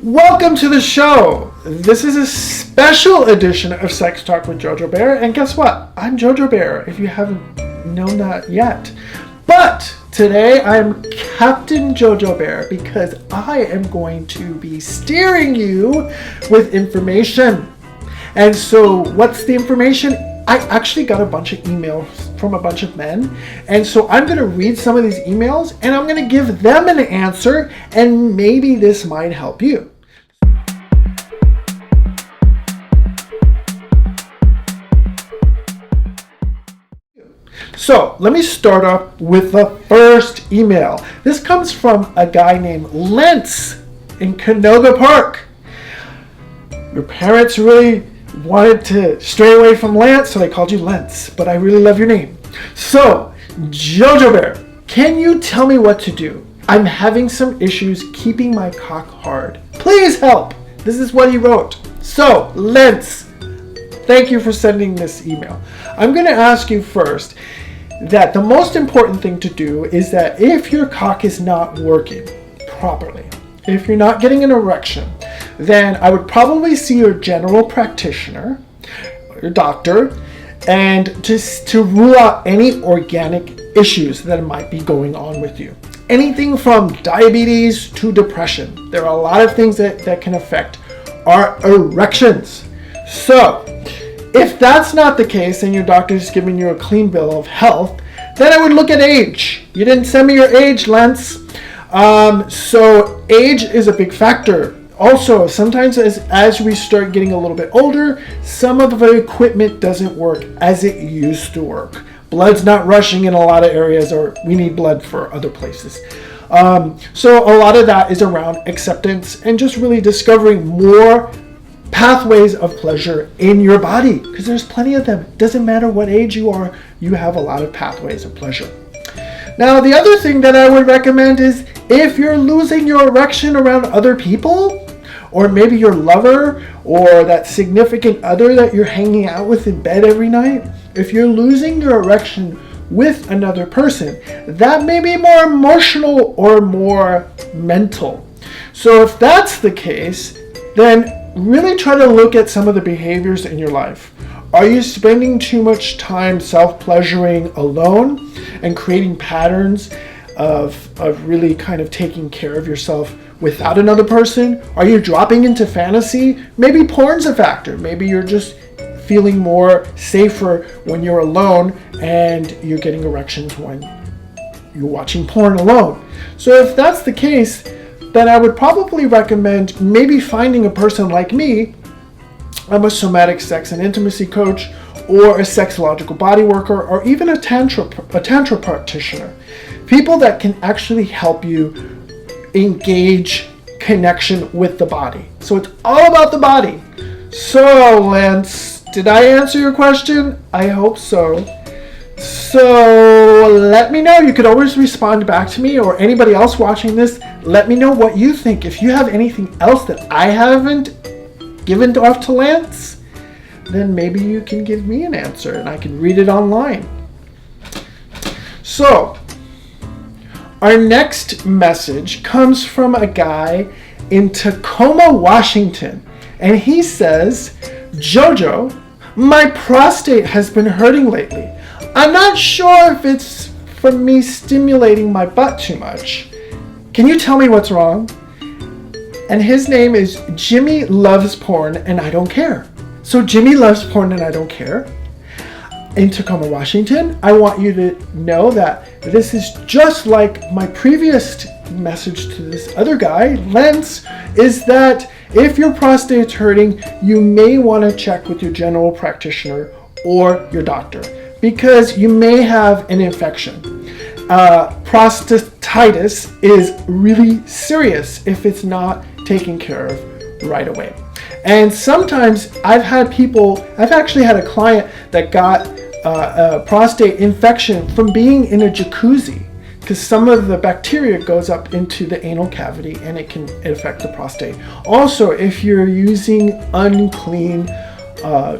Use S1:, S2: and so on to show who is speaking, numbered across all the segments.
S1: Welcome to the show. This is a special edition of Sex Talk with JoJo Bear, and guess what? I'm JoJo Bear, if you haven't known that yet. But today I'm Captain JoJo Bear because I am going to be steering you with information. And so what's the information? I actually got a bunch of emails from a bunch of men, and so I'm going to read some of these emails and I'm going to give them an answer, and maybe this might help you. So let me start off with the first email. This comes from a guy named Lentz in Canoga Park. Your parents really wanted to stray away from Lance, so they called you Lentz, but I really love your name. So, JoJo Bear, can you tell me what to do? I'm having some issues keeping my cock hard. Please help! This is what he wrote. So, Lentz, thank you for sending this email. I'm going to ask you first that the most important thing to do is that if your cock is not working properly, if you're not getting an erection, then I would probably see your general practitioner, your doctor, and just to rule out any organic issues that might be going on with you. Anything from diabetes to depression. There are a lot of things that can affect our erections. So, if that's not the case and your doctor's giving you a clean bill of health, then I would look at age. You didn't send me your age, Lentz. So age is a big factor. Also, sometimes as we start getting a little bit older, some of the equipment doesn't work as it used to work. Blood's not rushing in a lot of areas, or we need blood for other places. So a lot of that is around acceptance and just really discovering more pathways of pleasure in your body, because there's plenty of them. It doesn't matter what age you are, you have a lot of pathways of pleasure. Now, the other thing that I would recommend is if you're losing your erection around other people, or maybe your lover or that significant other that you're hanging out with in bed every night, if you're losing your erection with another person, that may be more emotional or more mental. So if that's the case, then really try to look at some of the behaviors in your life. Are you spending too much time self-pleasuring alone and creating patterns of really kind of taking care of yourself without another person? Are you dropping into fantasy? Maybe porn's a factor. Maybe you're just feeling more safer when you're alone and you're getting erections when you're watching porn alone. So if that's the case, then I would probably recommend maybe finding a person like me. I'm a somatic sex and intimacy coach, or a sexological body worker, or even a tantra practitioner. People that can actually help you engage connection with the body. So it's all about the body. So, Lance, did I answer your question? I hope so. So let me know. You could always respond back to me, or anybody else watching this. Let me know what you think. If you have anything else that I haven't given off to Lance, then maybe you can give me an answer and I can read it online. So, our next message comes from a guy in Tacoma, Washington. And he says, JoJo, my prostate has been hurting lately. I'm not sure if it's from me stimulating my butt too much. Can you tell me what's wrong? And his name is Jimmy Loves Porn and I Don't Care. So Jimmy Loves Porn and I Don't Care in Tacoma, Washington. I want you to know that this is just like my previous message to this other guy, Lentz, is that if your prostate's hurting, you may want to check with your general practitioner or your doctor, because you may have an infection. Prostatitis is really serious if it's not taken care of right away. And sometimes I've actually had a client that got a prostate infection from being in a jacuzzi, because some of the bacteria goes up into the anal cavity and it can affect the prostate. Also, if you're using unclean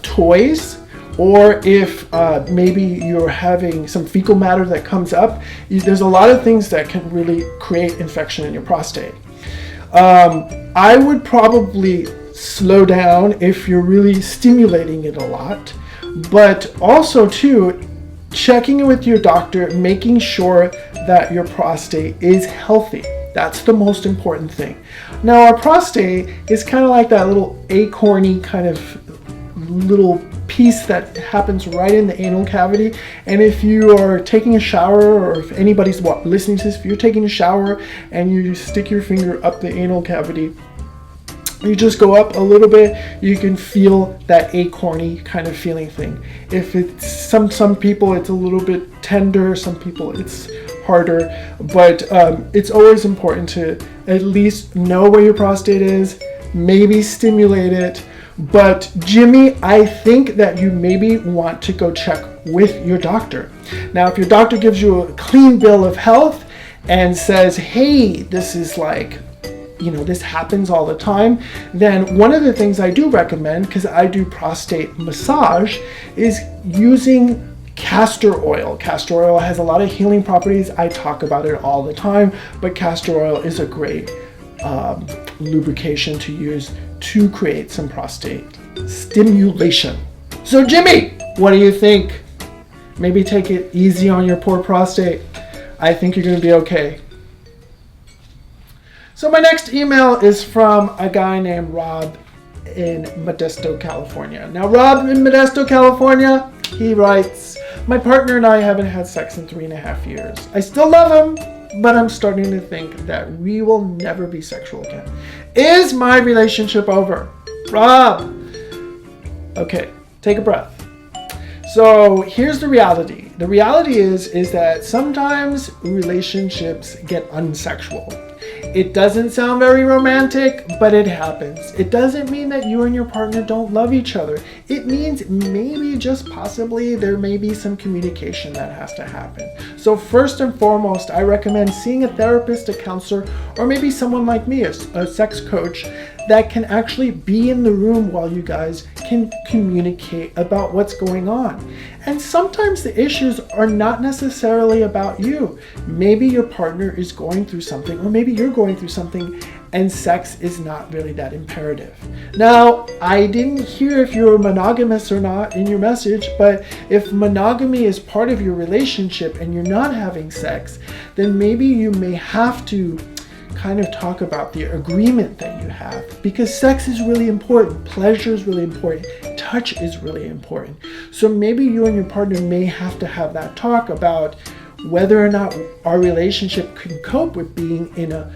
S1: toys, or if maybe you're having some fecal matter that comes up, there's a lot of things that can really create infection in your prostate. I would probably slow down if you're really stimulating it a lot, but also too, checking in with your doctor, making sure that your prostate is healthy. That's the most important thing. Now, our prostate is kind of like that little acorny kind of little piece that happens right in the anal cavity. And if you are taking a shower, or if anybody's listening to this, if you're taking a shower and you stick your finger up the anal cavity, you just go up a little bit, you can feel that acorny kind of feeling thing. If it's some people it's a little bit tender, some people it's harder, but it's always important to at least know where your prostate is, maybe stimulate it. But Jimmy, I think that you maybe want to go check with your doctor. Now, if your doctor gives you a clean bill of health and says, hey, this is like, this happens all the time, then one of the things I do recommend, because I do prostate massage, is using castor oil. Castor oil has a lot of healing properties. I talk about it all the time, but castor oil is a great lubrication to use to create some prostate stimulation. So Jimmy, what do you think? Maybe take it easy on your poor prostate. I think you're going to be okay. So my next email is from a guy named Rob in Modesto, California. Now, Rob in Modesto, California, he writes, my partner and I haven't had sex in 3.5 years. I still love him, but I'm starting to think that we will never be sexual again. Is my relationship over? Rob! Okay, take a breath. So here's the reality. The reality is that sometimes relationships get unsexual. It doesn't sound very romantic, but it happens. It doesn't mean that you and your partner don't love each other. It means maybe, just possibly, there may be some communication that has to happen. So first and foremost, I recommend seeing a therapist, a counselor, or maybe someone like me, a sex coach, that can actually be in the room while you guys can communicate about what's going on. And sometimes the issues are not necessarily about you. Maybe your partner is going through something, or maybe you're going through something, and sex is not really that imperative. Now, I didn't hear if you're monogamous or not in your message, but if monogamy is part of your relationship and you're not having sex, then maybe you may have to kind of talk about the agreement that you have, because sex is really important, pleasure is really important, touch is really important. So maybe you and your partner may have to have that talk about whether or not our relationship can cope with being in a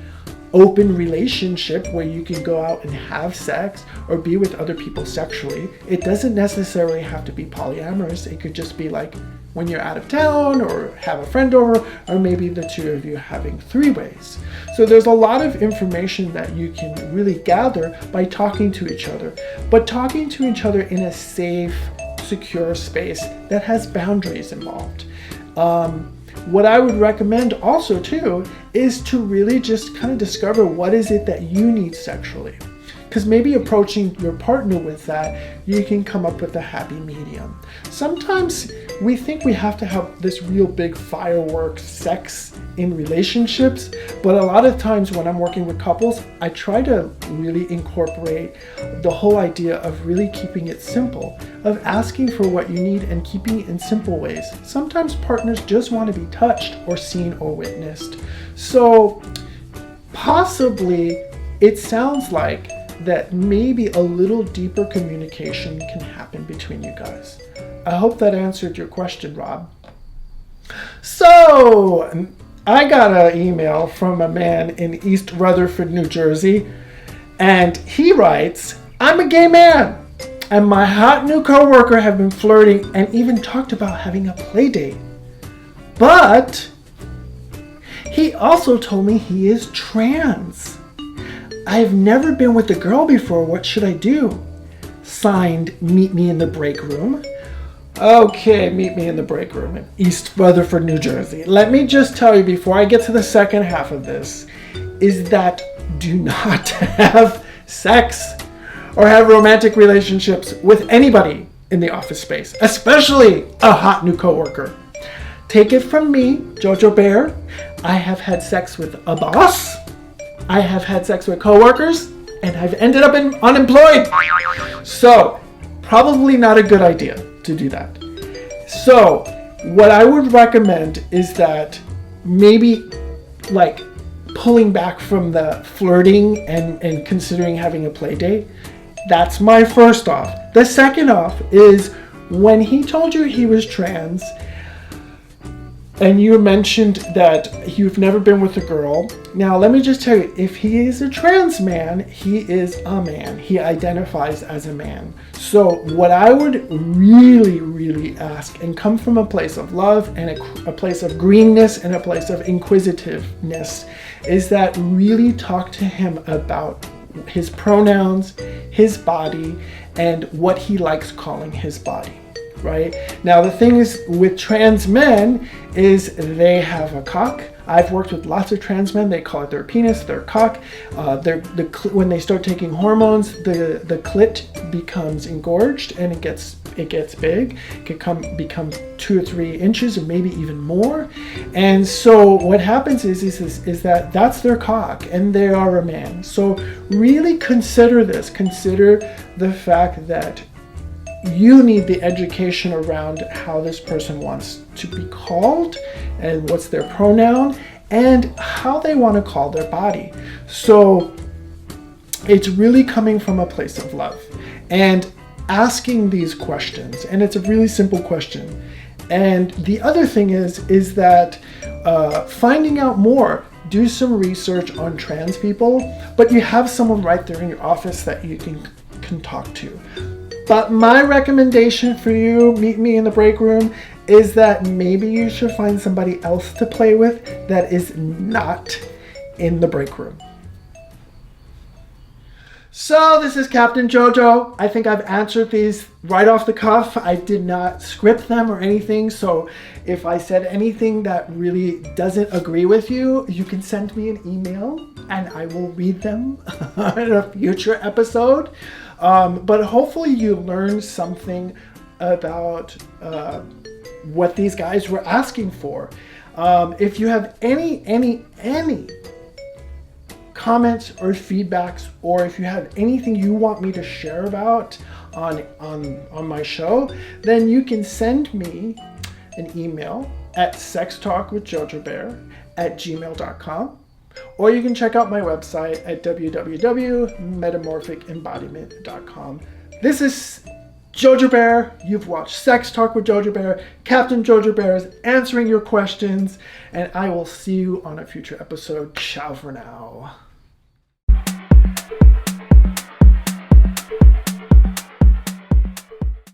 S1: open relationship where you can go out and have sex or be with other people sexually. It doesn't necessarily have to be polyamorous. It could just be like when you're out of town, or have a friend over, or maybe the two of you having three-ways. So there's a lot of information that you can really gather by talking to each other, but talking to each other in a safe, secure space that has boundaries involved. What I would recommend also too is to really just kind of discover what is it that you need sexually. Because maybe approaching your partner with that, you can come up with a happy medium. Sometimes we think we have to have this real big fireworks sex in relationships, but a lot of times when I'm working with couples, I try to really incorporate the whole idea of really keeping it simple, of asking for what you need and keeping it in simple ways. Sometimes partners just want to be touched or seen or witnessed. So possibly it sounds like that maybe a little deeper communication can happen between you guys. I hope that answered your question, Rob. So, I got an email from a man in East Rutherford, New Jersey, and he writes, I'm a gay man, and my hot new coworker have been flirting and even talked about having a play date. But he also told me he is trans. I've never been with a girl before. What should I do? Signed, meet me in the break room. Okay, meet me in the break room in East Rutherford, New Jersey. Let me just tell you before I get to the second half of this, is that do not have sex or have romantic relationships with anybody in the office space, especially a hot new coworker. Take it from me, JoJo Bear. I have had sex with a boss. I have had sex with coworkers. and I've ended up unemployed. So probably not a good idea to do that. So what I would recommend is that maybe like pulling back from the flirting and considering having a play date. That's my first off. The second off is when he told you he was trans and you mentioned that you've never been with a girl. Now, let me just tell you, if he is a trans man, he is a man. He identifies as a man. So what I would really, really ask, and come from a place of love and a place of greenness and a place of inquisitiveness, is that really talk to him about his pronouns, his body, and what he likes calling his body. Right? Now, the thing is with trans men is they have a cock. I've worked with lots of trans men. They call it their penis, their cock. When they start taking hormones, the clit becomes engorged and it gets big. It can become 2 or 3 inches or maybe even more. And so what happens is that that's their cock and they are a man. So really consider this. Consider the fact that you need the education around how this person wants to be called and what's their pronoun and how they want to call their body. So it's really coming from a place of love and asking these questions. And it's a really simple question. And the other thing is that finding out more. Do some research on trans people, but you have someone right there in your office that you can talk to. But my recommendation for you, meet me in the break room, is that maybe you should find somebody else to play with that is not in the break room. So this is Captain JoJo. I think I've answered these right off the cuff. I did not script them or anything. So if I said anything that really doesn't agree with you, you can send me an email and I will read them in a future episode. But hopefully you learned something about what these guys were asking for. If you have any comments or feedbacks, or if you have anything you want me to share about on my show, then you can send me an email at sextalkwithjojobear@gmail.com. Or you can check out my website at www.metamorphicembodiment.com. This is JoJo Bear. You've watched Sex Talk with JoJo Bear. Captain JoJo Bear is answering your questions, and I will see you on a future episode. Ciao for now.